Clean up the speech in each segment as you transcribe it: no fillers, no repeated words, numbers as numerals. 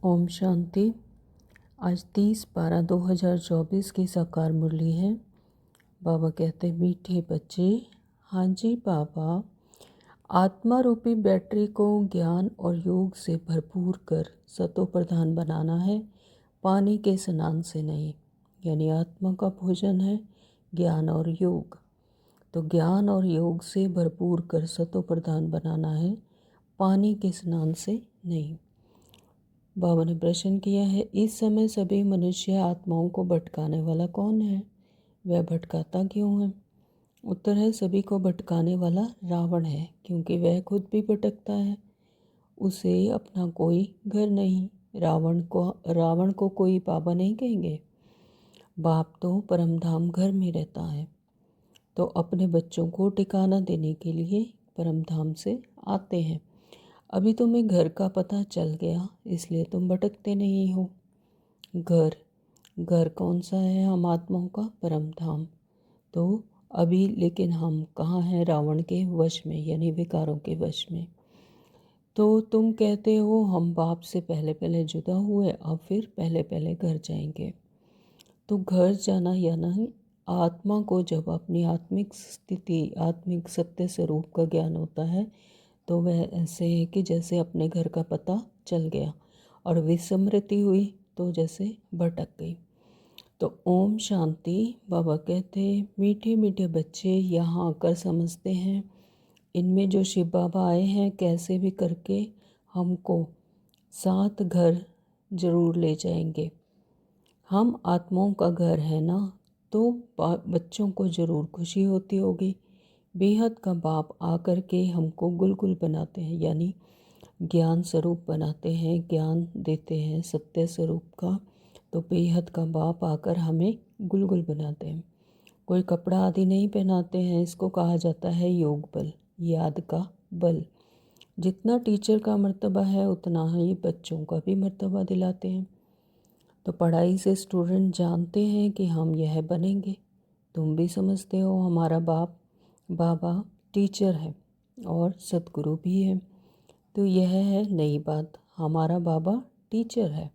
ओम शांति। आज 30/12/2024 की साकार मुरली है। बाबा कहते मीठे बच्चे, हाँ जी बाबा, आत्मा रूपी बैटरी को ज्ञान और योग से भरपूर कर सतो प्रधान बनाना है, पानी के स्नान से नहीं। यानी आत्मा का भोजन है ज्ञान और योग। तो ज्ञान और योग से भरपूर कर सतो प्रधान बनाना है, पानी के स्नान से नहीं। बाबा ने प्रश्न किया है, इस समय सभी मनुष्य आत्माओं को भटकाने वाला कौन है? वह भटकाता क्यों है? उत्तर है, सभी को भटकाने वाला रावण है, क्योंकि वह खुद भी भटकता है। उसे अपना कोई घर नहीं। रावण को कोई बाबा नहीं कहेंगे। बाप तो परमधाम घर में रहता है, तो अपने बच्चों को ठिकाना देने के लिए परमधाम से आते हैं। अभी तुम्हें घर का पता चल गया, इसलिए तुम भटकते नहीं हो। घर कौन सा है? हम आत्माओं का परम धाम। तो अभी लेकिन हम कहाँ हैं? रावण के वश में, यानी विकारों के वश में। तो तुम कहते हो हम बाप से पहले पहले जुदा हुए, अब फिर पहले पहले घर जाएंगे। तो घर जाना यानी आत्मा को जब अपनी आत्मिक स्थिति, आत्मिक सत्य स्वरूप का ज्ञान होता है, तो वह ऐसे है कि जैसे अपने घर का पता चल गया, और विस्मृति हुई तो जैसे भटक गई। तो ओम शांति। बाबा कहते मीठे मीठे बच्चे यहाँ आकर समझते हैं, इनमें जो शिव बाबा आए हैं कैसे भी करके हमको 7 घर जरूर ले जाएंगे। हम आत्माओं का घर है ना, तो बच्चों को ज़रूर खुशी होती होगी। बेहद का बाप आकर के हमको गुलगुल बनाते हैं, यानी ज्ञान स्वरूप बनाते हैं, ज्ञान देते हैं सत्य स्वरूप का। तो बेहद का बाप आकर हमें गुलगुल बनाते हैं। कोई कपड़ा आदि नहीं पहनाते हैं। इसको कहा जाता है योग बल, याद का बल। जितना टीचर का मर्तबा है उतना ही बच्चों का भी मर्तबा दिलाते हैं। तो पढ़ाई से स्टूडेंट जानते हैं कि हम यह बनेंगे। तुम भी समझते हो हमारा बाबा टीचर है और सतगुरु भी है। तो यह है नई बात, हमारा बाबा टीचर है,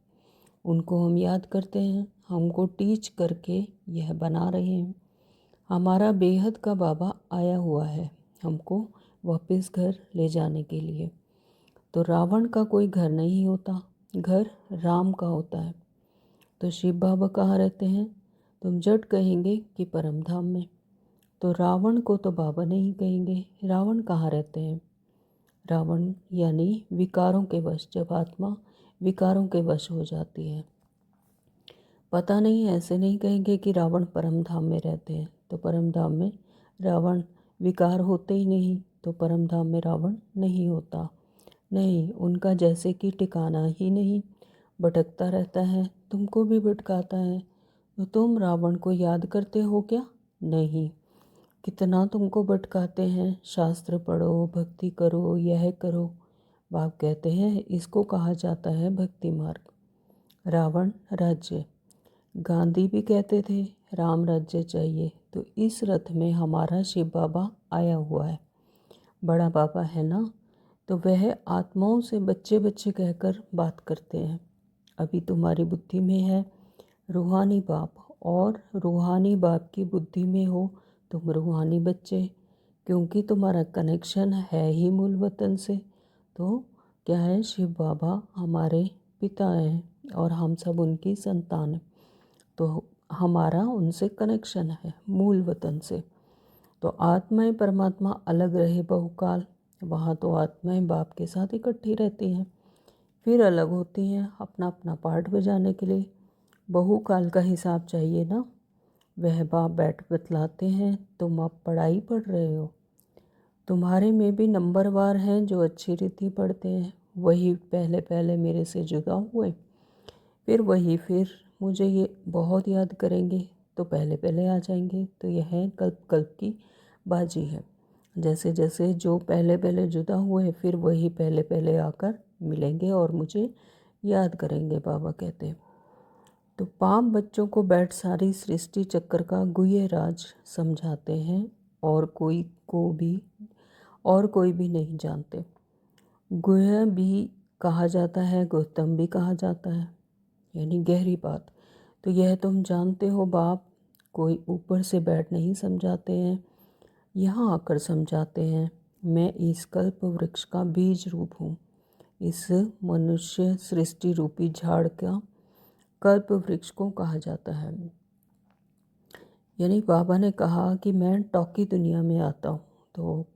उनको हम याद करते हैं, हमको टीच करके यह बना रहे हैं। हमारा बेहद का बाबा आया हुआ है हमको वापस घर ले जाने के लिए। तो रावण का कोई घर नहीं होता, घर राम का होता है। तो शिव बाबा कहाँ रहते हैं? तुम जट कहेंगे कि परमधाम में। तो रावण को तो बाबा नहीं कहेंगे। रावण कहाँ रहते हैं? रावण यानी विकारों के वश, जब आत्मा विकारों के वश हो जाती है। पता नहीं, ऐसे नहीं कहेंगे कि रावण परमधाम में रहते हैं। तो परमधाम में रावण विकार होते ही नहीं, तो परमधाम में रावण नहीं होता। नहीं, उनका जैसे कि ठिकाना ही नहीं, भटकता रहता है, तुमको भी भटकाता है। तो तुम रावण को याद करते हो क्या? नहीं। कितना तुमको भटकाते हैं। शास्त्र पढ़ो, भक्ति करो, यह करो। बाप कहते हैं इसको कहा जाता है भक्ति मार्ग। रावण राज्य, गांधी भी कहते थे राम राज्य चाहिए। तो इस रथ में हमारा शिव बाबा आया हुआ है, बड़ा बाबा है ना। तो वह आत्माओं से बच्चे बच्चे कहकर बात करते हैं। अभी तुम्हारी बुद्धि में है रूहानी बाप, और रूहानी बाप की बुद्धि में हो तुम रूहानी बच्चे, क्योंकि तुम्हारा कनेक्शन है ही मूल वतन से। तो क्या है, शिव बाबा हमारे पिता हैं और हम सब उनकी संतान हैं। तो हमारा उनसे कनेक्शन है मूल वतन से। तो आत्माएं परमात्मा अलग रहे बहुकाल, वहाँ तो आत्माएं बाप के साथ इकट्ठी रहती हैं, फिर अलग होती हैं अपना अपना पार्ट बजाने के लिए। बहुकाल का हिसाब चाहिए ना। वह बाप बैठ बतलाते हैं, तुम अब पढ़ाई पढ़ रहे हो, तुम्हारे में भी नंबरवार हैं जो अच्छी रीति पढ़ते हैं, वही पहले पहले मेरे से जुदा हुए, फिर मुझे ये बहुत याद करेंगे तो पहले पहले आ जाएंगे। तो यह कल्प कल्प की बाजी है। जैसे जैसे जो पहले पहले जुदा हुए फिर वही पहले पहले आकर मिलेंगे और मुझे याद करेंगे, बाबा कहते हैं। तो पाप बच्चों को बैठ सारी सृष्टि चक्र का गुह्य राज समझाते हैं, और कोई भी नहीं जानते। गुह्य भी कहा जाता है, गौतम भी कहा जाता है, यानी गहरी बात। तो यह तुम जानते हो बाप, कोई ऊपर से बैठ नहीं समझाते हैं, यहाँ आकर समझाते हैं। मैं इस कल्प वृक्ष का बीज रूप हूँ, इस मनुष्य सृष्टि रूपी झाड़ का कल्प वृक्ष को कहा जाता है। यानी बाबा ने कहा कि मैं टॉकी दुनिया में आता हूँ। तो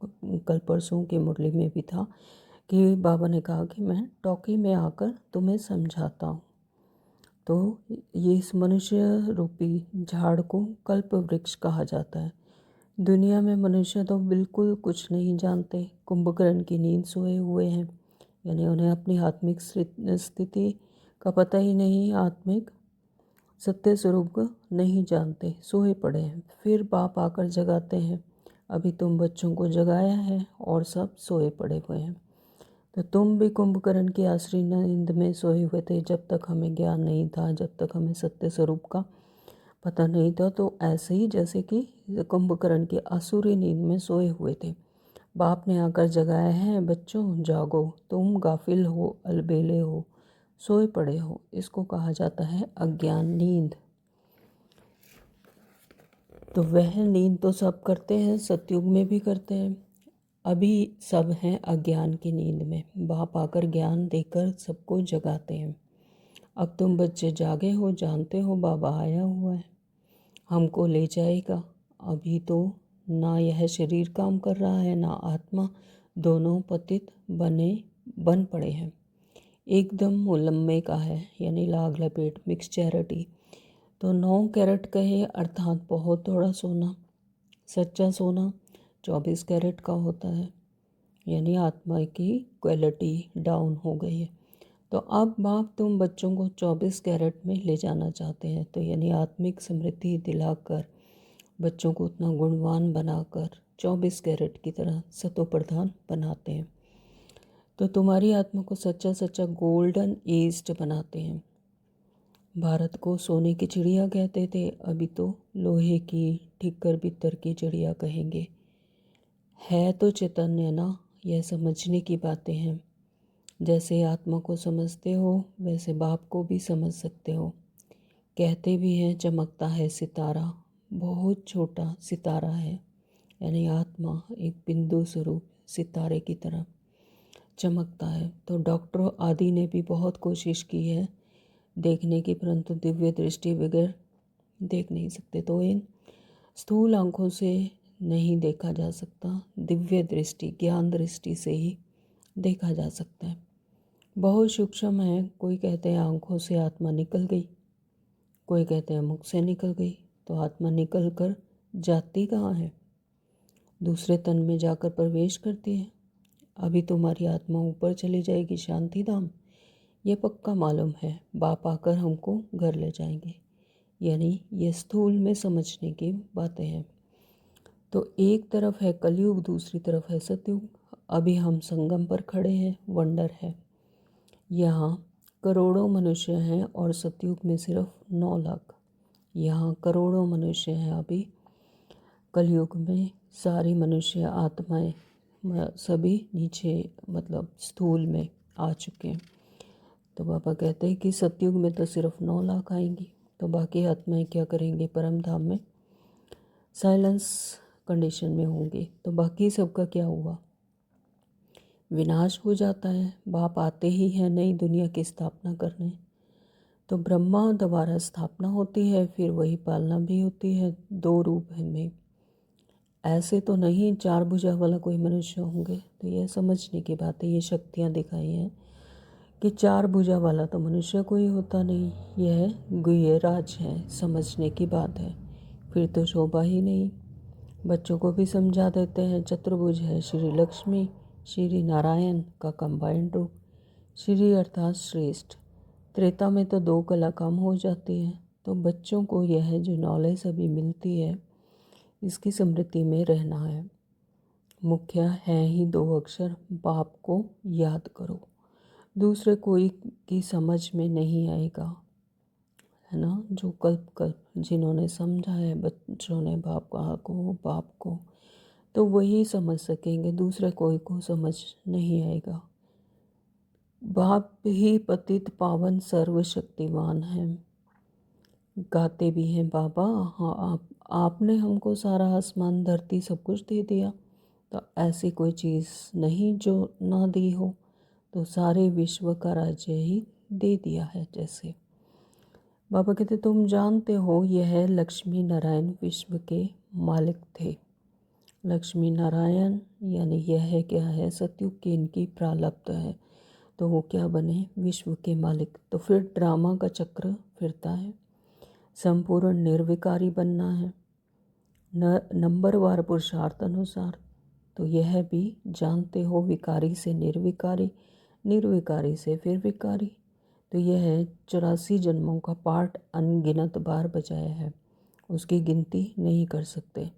कल परसों की मुरली में भी था कि बाबा ने कहा कि मैं टॉकी में आकर तुम्हें समझाता हूँ। तो ये इस मनुष्य रूपी झाड़ को कल्प वृक्ष कहा जाता है। दुनिया में मनुष्य तो बिल्कुल कुछ नहीं जानते, कुंभकर्ण की नींद सोए हुए हैं, यानी उन्हें अपनी आत्मिक स्थिति का पता ही नहीं, आत्मिक सत्य स्वरूप को नहीं जानते, सोए पड़े हैं। फिर बाप आकर जगाते हैं, अभी तुम बच्चों को जगाया है और सब सोए पड़े हुए हैं। तो तुम भी कुंभकर्ण की आसुरी नींद में सोए हुए थे, जब तक हमें ज्ञान नहीं था, जब तक हमें सत्य स्वरूप का पता नहीं था। तो ऐसे ही जैसे कि कुंभकर्ण की आसुरी नींद में सोए हुए थे, बाप ने आकर जगाया है, बच्चों जागो, तुम गाफिल हो, अलबेले हो, सोए पड़े हो। इसको कहा जाता है अज्ञान नींद। तो वह नींद तो सब करते हैं, सतयुग में भी करते हैं, अभी सब हैं अज्ञान की नींद में। बाप आकर ज्ञान देकर सबको जगाते हैं। अब तुम बच्चे जागे हो, जानते हो बाबा आया हुआ है, हमको ले जाएगा। अभी तो ना यह शरीर काम कर रहा है, ना आत्मा, दोनों पतित बन पड़े हैं। एकदम मुलम्मे का है, यानी लाग लपेट, मिक्स चैरिटी। तो 9 कैरेट कहे अर्थात बहुत थोड़ा सोना। सच्चा सोना 24 कैरेट का होता है, यानी आत्मा की क्वालिटी डाउन हो गई है। तो अब बाप तुम बच्चों को 24 कैरेट में ले जाना चाहते हैं, तो यानी आत्मिक समृद्धि दिलाकर बच्चों को उतना गुणवान बनाकर 24 कैरेट की तरह सतो प्रधान बनाते हैं। तो तुम्हारी आत्मा को सच्चा सच्चा गोल्डन ईस्ट बनाते हैं। भारत को सोने की चिड़िया कहते थे, अभी तो लोहे की ठिक्कर बित्तर की चिड़िया कहेंगे। है तो चैतन्य ना, यह समझने की बातें हैं। जैसे आत्मा को समझते हो वैसे बाप को भी समझ सकते हो। कहते भी हैं चमकता है सितारा, बहुत छोटा सितारा है, यानी आत्मा एक बिंदु स्वरूप सितारे की तरह चमकता है। तो डॉक्टर आदि ने भी बहुत कोशिश की है देखने की, परंतु दिव्य दृष्टि बगैर देख नहीं सकते। तो इन स्थूल आँखों से नहीं देखा जा सकता, दिव्य दृष्टि ज्ञान दृष्टि से ही देखा जा सकता है। बहुत सूक्ष्म है। कोई कहते हैं आँखों से आत्मा निकल गई, कोई कहते हैं मुख से निकल गई। तो आत्मा निकल कर जाती कहाँ है? दूसरे तन में जाकर प्रवेश करती है। अभी तुम्हारी आत्मा ऊपर चली जाएगी शांति धाम, ये पक्का मालूम है। बाप आकर हमको घर ले जाएंगे, यानी ये स्थूल में समझने की बातें हैं। तो एक तरफ है कलयुग, दूसरी तरफ है सतयुग। अभी हम संगम पर खड़े हैं, वंडर है। यहाँ करोड़ों मनुष्य हैं और सतयुग में सिर्फ 9 लाख। यहाँ करोड़ों मनुष्य हैं, अभी कलयुग में सारी मनुष्य आत्माएं सभी नीचे मतलब स्थूल में आ चुके हैं। तो बाबा कहते हैं कि सतयुग में तो सिर्फ 9 लाख आएंगी, तो बाकी आत्माएं क्या करेंगे? परम धाम में साइलेंस कंडीशन में होंगे। तो बाकी सबका क्या हुआ? विनाश हो जाता है। बाप आते ही हैं नई दुनिया की स्थापना करने। तो ब्रह्मा दोबारा स्थापना होती है, फिर वही पालना भी होती है 2 रूप में। ऐसे तो नहीं 4 भुजा वाला कोई मनुष्य होंगे। तो यह समझने की बात है, ये शक्तियाँ दिखाई हैं कि 4 भुजा वाला तो मनुष्य कोई होता नहीं, यह गुह्य राज है, समझने की बात है। फिर तो शोभा ही नहीं। बच्चों को भी समझा देते हैं चतुर्भुज है श्री लक्ष्मी श्री नारायण का कंबाइंड रूप। श्री अर्थात श्रेष्ठ। त्रेता में तो 2 कला कम हो जाती है। तो बच्चों को यह जो नॉलेज अभी मिलती है, इसकी स्मृति में रहना है। मुख्य है ही 2 अक्षर, बाप को याद करो। दूसरे कोई की समझ में नहीं आएगा, है ना। जो कल्प जिन्होंने समझा है बच्चों ने बाप को, तो वही समझ सकेंगे, दूसरे कोई को समझ नहीं आएगा। बाप ही पतित पावन सर्वशक्तिमान है। गाते भी हैं बाबा, हाँ आपने हमको सारा आसमान धरती सब कुछ दे दिया, तो ऐसी कोई चीज़ नहीं जो ना दी हो, तो सारे विश्व का राज्य ही दे दिया है। जैसे बाबा कहते तुम जानते हो यह लक्ष्मी नारायण विश्व के मालिक थे। लक्ष्मी नारायण यानी यह क्या है, सतयुग की इनकी प्रारब्ध है, तो वो क्या बने, विश्व के मालिक। तो फिर ड्रामा का चक्र फिरता है, संपूर्ण निर्विकारी बनना है नंबरवार पुरुषार्थ अनुसार। तो यह भी जानते हो, विकारी से निर्विकारी, निर्विकारी से फिर विकारी। तो यह 84 जन्मों का पाठ अनगिनत बार बजाया है, उसकी गिनती नहीं कर सकते।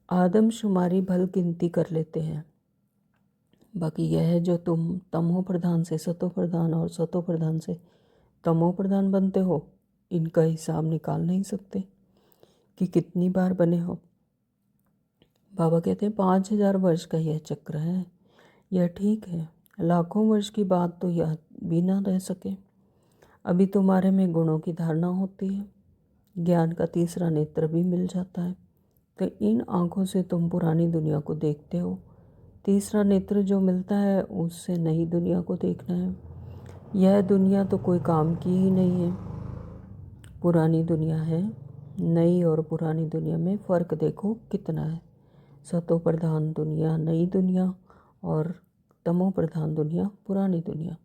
आदमशुमारी भल गिनती कर लेते हैं, बाकी यह है जो तुम तमो प्रधान से सतो प्रधान और सतो प्रधान से तमो प्रधान बनते हो, इनका हिसाब निकाल नहीं सकते कि कितनी बार बने हो। बाबा कहते हैं 5000 वर्ष का यह चक्र है। यह ठीक है, लाखों वर्ष की बात तो याद भी ना रह सके। अभी तुम्हारे में गुणों की धारणा होती है, ज्ञान का तीसरा नेत्र भी मिल जाता है, तो इन आँखों से तुम पुरानी दुनिया को देखते हो। तीसरा नेत्र जो मिलता है उससे नई दुनिया को देखना है। यह दुनिया तो कोई काम की ही नहीं है, पुरानी दुनिया है। नई और पुरानी दुनिया में फ़र्क देखो कितना है। सतो प्रधान दुनिया नई दुनिया और तमो प्रधान दुनिया पुरानी दुनिया।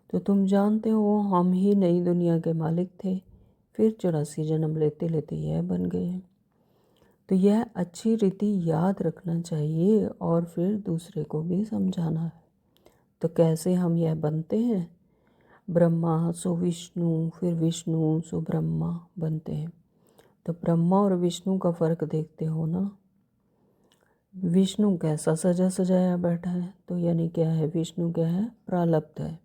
तो तुम जानते हो हम ही नई दुनिया के मालिक थे, फिर 84 जन्म लेते लेते यह बन गए हैं। तो यह अच्छी रीति याद रखना चाहिए और फिर दूसरे को भी समझाना है। तो कैसे हम यह बनते हैं, ब्रह्मा सो विष्णु, फिर विष्णु सो ब्रह्मा बनते हैं। तो ब्रह्मा और विष्णु का फ़र्क देखते हो ना। विष्णु कैसा सजा सजाया बैठा है, तो यानी क्या है, विष्णु क्या है, प्रारब्ध है।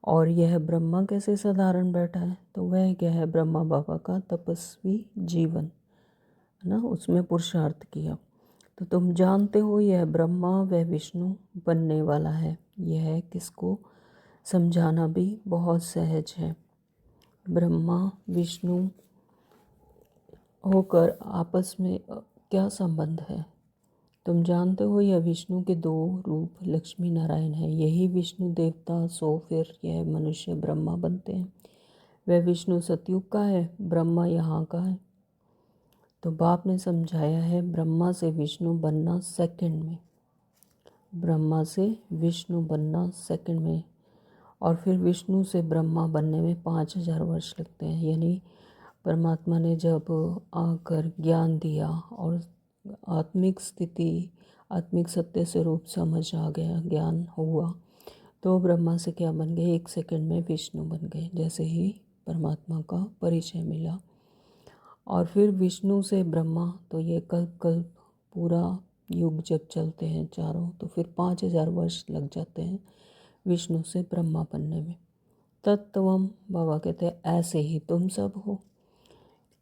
और यह ब्रह्मा कैसे साधारण बैठा है, तो वह क्या है, ब्रह्मा बाबा का तपस्वी जीवन है ना, उसमें पुरुषार्थ किया। तो तुम जानते हो यह ब्रह्मा व विष्णु बनने वाला है। यह किसको समझाना भी बहुत सहज है। ब्रह्मा विष्णु होकर आपस में क्या संबंध है, तुम जानते हो यह विष्णु के दो रूप लक्ष्मी नारायण है। यही विष्णु देवता सो फिर यह मनुष्य ब्रह्मा बनते हैं। वह विष्णु सतयुग का है, ब्रह्मा यहाँ का है। तो बाप ने समझाया है ब्रह्मा से विष्णु बनना सेकंड में, ब्रह्मा से विष्णु बनना सेकंड में, और फिर विष्णु से ब्रह्मा बनने में 5000 वर्ष लगते हैं। यानी परमात्मा ने जब आकर ज्ञान दिया और आत्मिक स्थिति, आत्मिक सत्य स्वरूप समझ आ गया, ज्ञान हुआ, तो ब्रह्मा से क्या बन गए, 1 सेकंड में विष्णु बन गए, जैसे ही परमात्मा का परिचय मिला। और फिर विष्णु से ब्रह्मा, तो ये कल्प कल्प पूरा युग जब चलते हैं चारों, तो फिर 5000 वर्ष लग जाते हैं विष्णु से ब्रह्मा बनने में। तत्वम बाबा कहते हैं ऐसे ही तुम सब हो,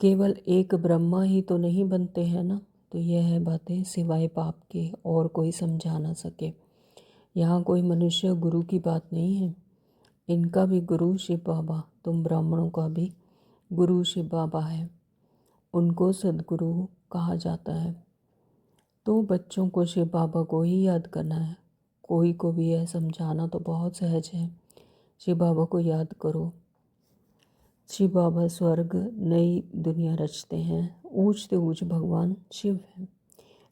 केवल एक ब्रह्मा ही तो नहीं बनते हैं ना। तो यह है बातें सिवाय पाप के और कोई समझा ना सके। यहाँ कोई मनुष्य गुरु की बात नहीं है, इनका भी गुरु शिव बाबा, तुम ब्राह्मणों का भी गुरु शिव बाबा है, उनको सद्गुरु कहा जाता है। तो बच्चों को शिव बाबा को ही याद करना है, कोई को भी यह समझाना तो बहुत सहज है। शिव बाबा को याद करो। शिव बाबा स्वर्ग नई दुनिया रचते हैं, ऊंचते ऊंच भगवान शिव हैं,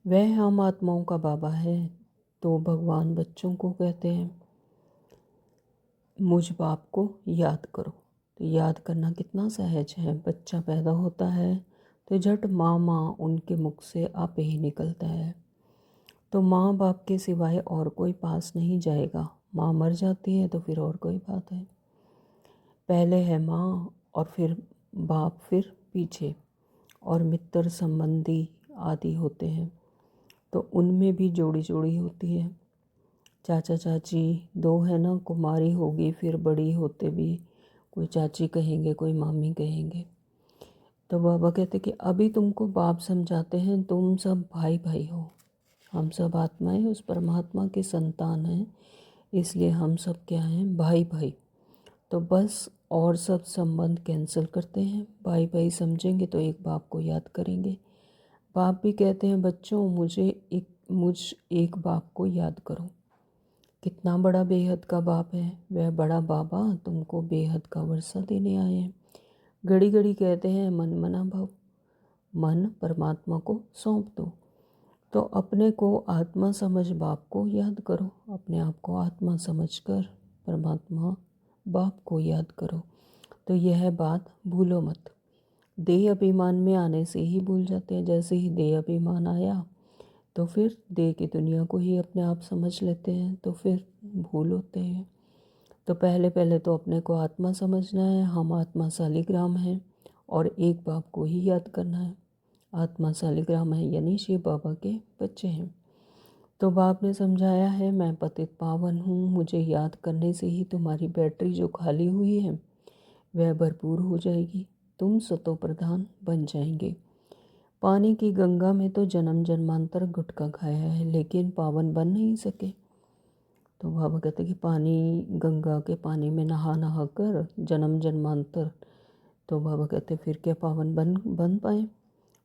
वह हम आत्माओं का बाबा है। तो भगवान बच्चों को कहते हैं मुझ बाप को याद करो। तो याद करना कितना सहज है। बच्चा पैदा होता है तो झट माँ माँ उनके मुख से आपे ही निकलता है, तो माँ बाप के सिवाय और कोई पास नहीं जाएगा। माँ मर जाती है तो फिर और कोई बात है, पहले है माँ और फिर बाप, फिर पीछे और मित्र संबंधी आदि होते हैं, तो उनमें भी जोड़ी जोड़ी होती है। चाचा चाची दो है ना, कुमारी होगी, फिर बड़ी होते भी कोई चाची कहेंगे, कोई मामी कहेंगे। तो बाबा कहते कि अभी तुमको बाप समझाते हैं, तुम सब भाई भाई हो, हम सब आत्माएं उस परमात्मा के संतान हैं। इसलिए हम सब क्या हैं, भाई भाई। तो बस और सब संबंध कैंसिल करते हैं, भाई भाई समझेंगे तो एक बाप को याद करेंगे। बाप भी कहते हैं बच्चों मुझ एक बाप को याद करो। कितना बड़ा बेहद का बाप है, वह बड़ा बाबा तुमको बेहद का वर्षा देने आए हैं। घड़ी घड़ी कहते हैं मन मना भव, मन परमात्मा को सौंप दो। तो अपने को आत्मा समझ बाप को याद करो, अपने आप को आत्मा समझकर परमात्मा बाप को याद करो। तो यह बात भूलो मत। देह अभिमान में आने से ही भूल जाते हैं। जैसे ही देह अभिमान आया तो फिर देह की दुनिया को ही अपने आप समझ लेते हैं, तो फिर भूल होते हैं। तो पहले पहले तो अपने को आत्मा समझना है, हम आत्मा शालिग्राम हैं और एक बाप को ही याद करना है। आत्मा शालिग्राम है यानी शिव बाबा के बच्चे हैं। तो बाप ने समझाया है मैं पतित पावन हूँ, मुझे याद करने से ही तुम्हारी बैटरी जो खाली हुई है वह भरपूर हो जाएगी, तुम सतो प्रधान बन जाएंगे। पानी की गंगा में तो जन्म जन्मांतर गुटखा खाया है लेकिन पावन बन नहीं सके। तो बाबा कहते कि पानी, गंगा के पानी में नहा नहा कर जन्म जन्मांतर, तो बाबा कहते फिर क्या पावन बन पाए।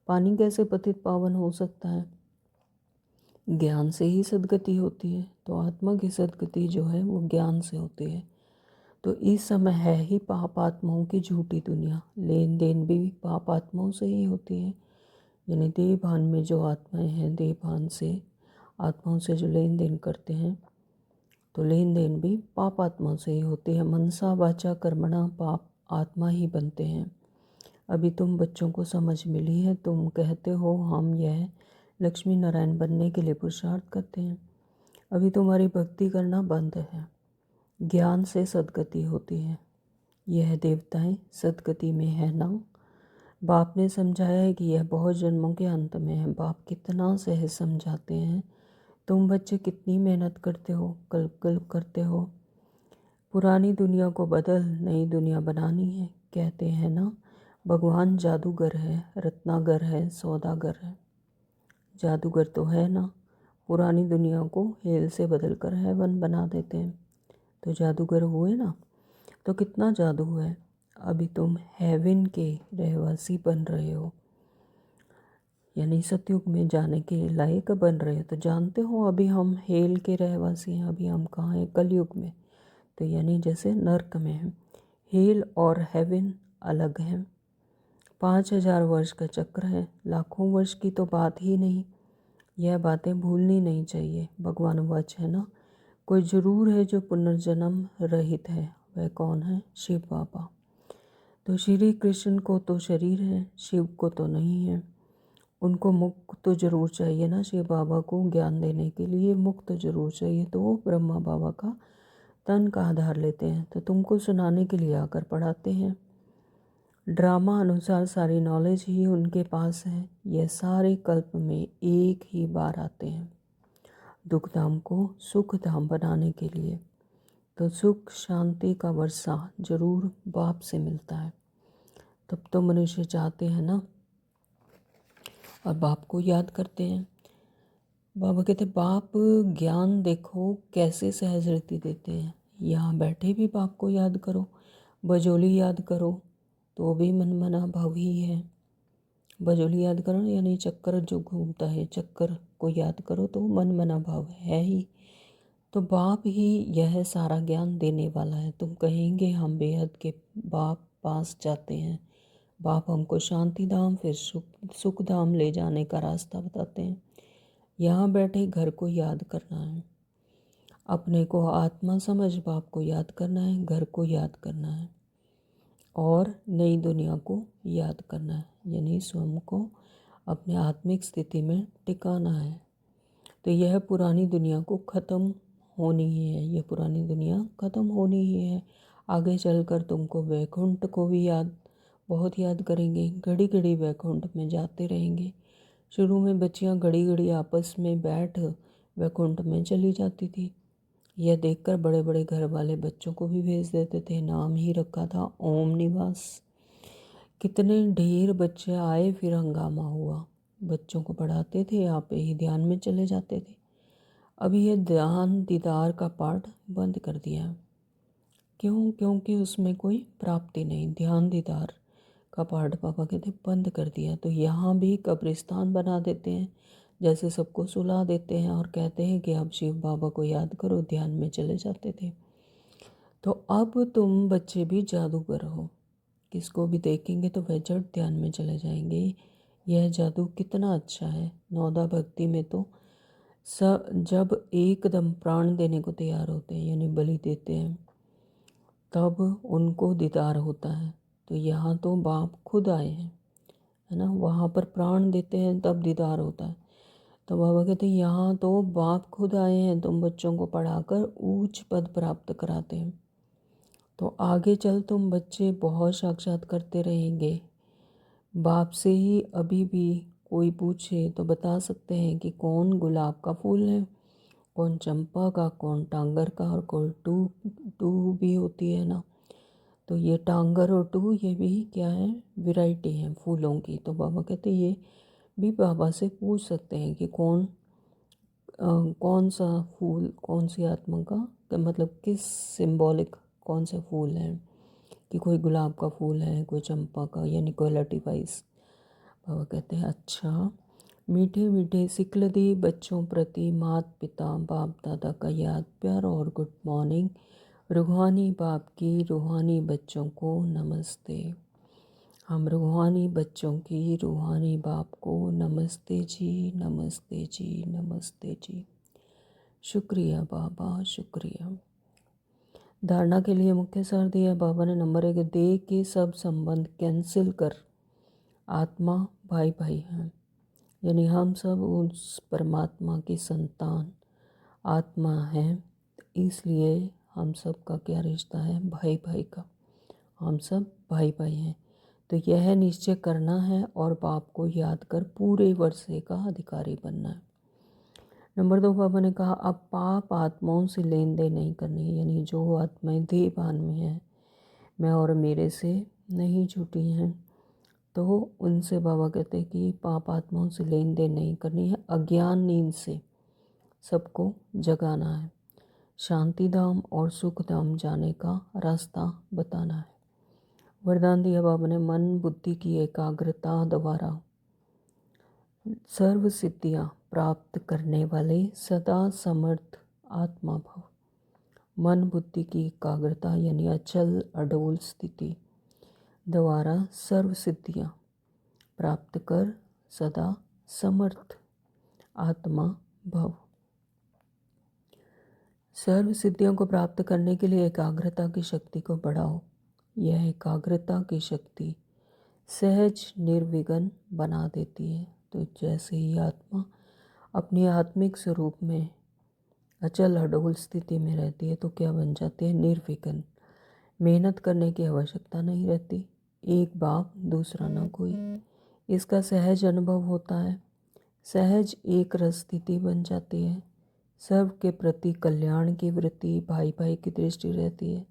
पानी कैसे पतित पावन हो सकता है, ज्ञान से ही सद्गति होती है। तो आत्मा की सद्गति जो है वो ज्ञान से होती है। तो इस समय है ही पाप आत्माओं की झूठी दुनिया, लेन देन भी पाप आत्माओं से ही होती है। यानी देह भान में जो आत्माएं हैं, देह भान से आत्माओं से जो लेन देन करते हैं, तो लेन देन भी पाप आत्मा से ही होती है। मनसा वाचा कर्मणा पाप आत्मा ही बनते हैं। अभी तुम बच्चों को समझ मिली है, तुम कहते हो हम यह लक्ष्मी नारायण बनने के लिए पुरुषार्थ करते हैं। अभी तुम्हारी भक्ति करना बंद है, ज्ञान से सद्गति होती है। यह देवताएं सद्गति में है ना। बाप ने समझाया है कि यह बहुत जन्मों के अंत में है। बाप कितना सहज समझाते हैं। तुम बच्चे कितनी मेहनत करते हो, कल कल करते हो। पुरानी दुनिया को बदल नई दुनिया बनानी है। कहते हैं ना भगवान जादूगर है, रत्नागर है, सौदागर है। जादूगर तो है ना, पुरानी दुनिया को हेल से बदल कर हेवन बना देते हैं। तो जादूगर हुए ना। तो कितना जादू है। अभी तुम हेवन के रहवासी बन रहे हो, यानी सतयुग में जाने के लायक बन रहे हो। तो जानते हो अभी हम हेल के रहवासी हैं, अभी हम कहाँ हैं, कलयुग में। तो यानी जैसे नर्क में हैं। हेल और हेवन अलग हैं। 5000 वर्ष का चक्र है, लाखों वर्ष की तो बात ही नहीं। यह बातें भूलनी नहीं चाहिए। भगवान वच है ना, कोई जरूर है जो पुनर्जन्म रहित है। वह कौन है, शिव बाबा। तो श्री कृष्ण को तो शरीर है, शिव को तो नहीं है। उनको मुक्त तो जरूर चाहिए ना, शिव बाबा को ज्ञान देने के लिए मुक्त जरूर चाहिए। तो वो ब्रह्मा बाबा का तन का आधार लेते हैं, तो तुमको सुनाने के लिए आकर पढ़ाते हैं। ड्रामा अनुसार सारी नॉलेज ही उनके पास है। यह सारे कल्प में एक ही बार आते हैं, दुख धाम को सुख धाम बनाने के लिए। तो सुख शांति का वर्षा जरूर बाप से मिलता है। तब तो मनुष्य चाहते हैं ना, और बाप को याद करते हैं। बाबा कहते बाप ज्ञान देखो कैसे सहज रीति देते हैं। यहाँ बैठे भी बाप को याद करो, बजोली याद करो तो भी मन मना भाव ही है। बजोली याद करो यानी चक्कर जो घूमता है, चक्कर को याद करो तो मन मना भाव है ही। तो बाप ही यह सारा ज्ञान देने वाला है। तुम कहेंगे हम बेहद के बाप पास जाते हैं, बाप हमको शांति धाम फिर सुख धाम ले जाने का रास्ता बताते हैं। यहाँ बैठे घर को याद करना है, अपने को आत्मा समझ बाप को याद करना है, घर को याद करना है और नई दुनिया को याद करना है, यानी स्वयं को अपने आत्मिक स्थिति में टिकाना है। तो यह पुरानी दुनिया को ख़त्म होनी ही है, यह पुरानी दुनिया ख़त्म होनी ही है। आगे चलकर तुमको वैकुंठ को भी बहुत याद करेंगे, घड़ी घड़ी वैकुंठ में जाते रहेंगे। शुरू में बच्चियां घड़ी घड़ी आपस में बैठ वैकुंठ में चली जाती थी। यह देखकर बड़े बड़े घर वाले बच्चों को भी भेज देते थे। नाम ही रखा था ओम निवास। कितने ढेर बच्चे आए, फिर हंगामा हुआ। बच्चों को पढ़ाते थे, आप ही ध्यान में चले जाते थे। अभी ये ध्यान दीदार का पाठ बंद कर दिया है। क्यों? क्योंकि उसमें कोई प्राप्ति नहीं। ध्यान दीदार का पाठ बाबा कहते बंद कर दिया। तो यहाँ भी कब्रिस्तान बना देते हैं, जैसे सबको सुला देते हैं और कहते हैं कि आप शिव बाबा को याद करो, ध्यान में चले जाते थे। तो अब तुम बच्चे भी जादूगर हो, किसको भी देखेंगे तो वह झट ध्यान में चले जाएंगे। यह जादू कितना अच्छा है। नौदा भक्ति में तो जब एकदम प्राण देने को तैयार होते हैं, यानी बलि देते हैं, तब उनको दीदार होता है। तो यहाँ तो बाप खुद आए हैं, है ना, वहाँ पर प्राण देते हैं तब दीदार होता है। तो बाबा कहते हैं यहाँ तो बाप खुद आए हैं, तुम बच्चों को पढ़ाकर ऊंच पद प्राप्त कराते हैं। तो आगे चल तुम बच्चे बहुत साक्षात करते रहेंगे। बाप से ही अभी भी कोई पूछे तो बता सकते हैं कि कौन गुलाब का फूल है, कौन चंपा का, कौन टांगर का, और कौन टू भी होती है ना। तो ये टांगर और टू ये भी क्या है, वैरायटी है फूलों की। तो बाबा कहते हैं ये भी बाबा से पूछ सकते हैं कि कौन सा फूल, कौन सी आत्मा का मतलब किस सिंबॉलिक कौन सा फूल है, कि कोई गुलाब का फूल है, कोई चंपा का, यानी क्वालिटी वाइज। बाबा कहते हैं अच्छा, मीठे मीठे सिकलदी बच्चों प्रति माता पिता बाप दादा का याद प्यार और गुड मॉर्निंग। रूहानी बाप की रूहानी बच्चों को नमस्ते। हम रूहानी बच्चों की रूहानी बाप को नमस्ते जी, नमस्ते जी, नमस्ते जी। शुक्रिया बाबा, शुक्रिया। धारणा के लिए मुख्य सार दिया बाबा ने। नंबर 1, देह के सब संबंध कैंसिल कर आत्मा भाई भाई हैं, यानी हम सब उस परमात्मा की संतान आत्मा हैं। इसलिए हम सब का क्या रिश्ता है, भाई भाई का। हम सब भाई भाई हैं। तो यह निश्चय करना है और बाप को याद कर पूरे वर्षे का अधिकारी बनना है। नंबर 2, बाबा ने कहा अब पाप आत्माओं से लेन देन नहीं करनी है, यानी जो आत्माएं देहभान में हैं, मैं और मेरे से नहीं छूटी हैं, तो उनसे बाबा कहते हैं कि पाप आत्माओं से लेन देन नहीं करनी है। अज्ञान नींद से सबको जगाना है। शांति धाम और सुख धाम जाने का रास्ता बताना है। वरदान दिया बाबा ने, मन बुद्धि की एकाग्रता द्वारा सर्व सिद्धियाँ प्राप्त करने वाले सदा समर्थ आत्मा भव। मन बुद्धि की एकाग्रता यानी अचल अडोल स्थिति द्वारा सर्व सिद्धियाँ प्राप्त कर सदा समर्थ आत्मा भव। सर्व सिद्धियों को प्राप्त करने के लिए एकाग्रता की शक्ति को बढ़ाओ। यह एकाग्रता की शक्ति सहज निर्विघ्न बना देती है। तो जैसे ही आत्मा अपने आत्मिक स्वरूप में अचल अडोल स्थिति में रहती है तो क्या बन जाती है, निर्विघ्न। मेहनत करने की आवश्यकता नहीं रहती, एक बाप दूसरा ना कोई, इसका सहज अनुभव होता है। सहज एक रस स्थिति बन जाती है। सब के प्रति कल्याण की वृत्ति, भाई भाई की दृष्टि रहती है।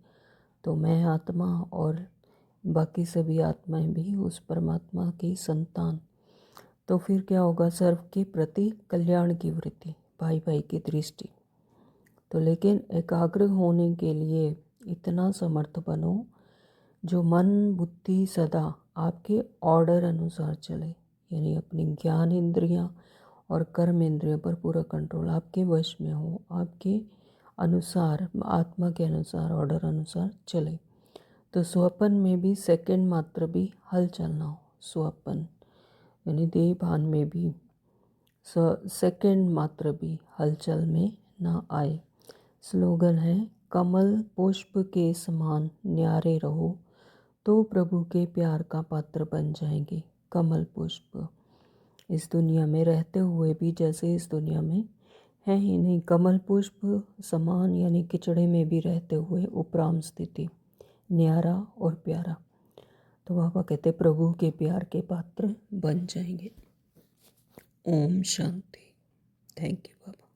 तो मैं आत्मा और बाकी सभी आत्माएं भी उस परमात्मा की संतान। तो फिर क्या होगा, सर्व के प्रति कल्याण की वृत्ति, भाई भाई की दृष्टि। तो लेकिन एकाग्र होने के लिए इतना समर्थ बनो जो मन बुद्धि सदा आपके ऑर्डर अनुसार चले, यानी अपनी ज्ञान इंद्रियां और कर्म इंद्रियों पर पूरा कंट्रोल आपके वश में हो, आपके अनुसार आत्मा के अनुसार ऑर्डर अनुसार चले। तो स्वपन में भी सेकंड मात्र भी हलचल ना हो। स्वपन यानी देह भान में भी सेकंड मात्र भी हलचल में ना आए। स्लोगन है, कमल पुष्प के समान न्यारे रहो तो प्रभु के प्यार का पात्र बन जाएंगे। कमल पुष्प इस दुनिया में रहते हुए भी जैसे इस दुनिया में है ही नहीं, कमल पुष्प समान यानी किचड़े में भी रहते हुए उपराम स्थिति, न्यारा और प्यारा। तो बाबा कहते प्रभु के प्यार के पात्र बन जाएंगे। ओम शांति। Thank you Baba.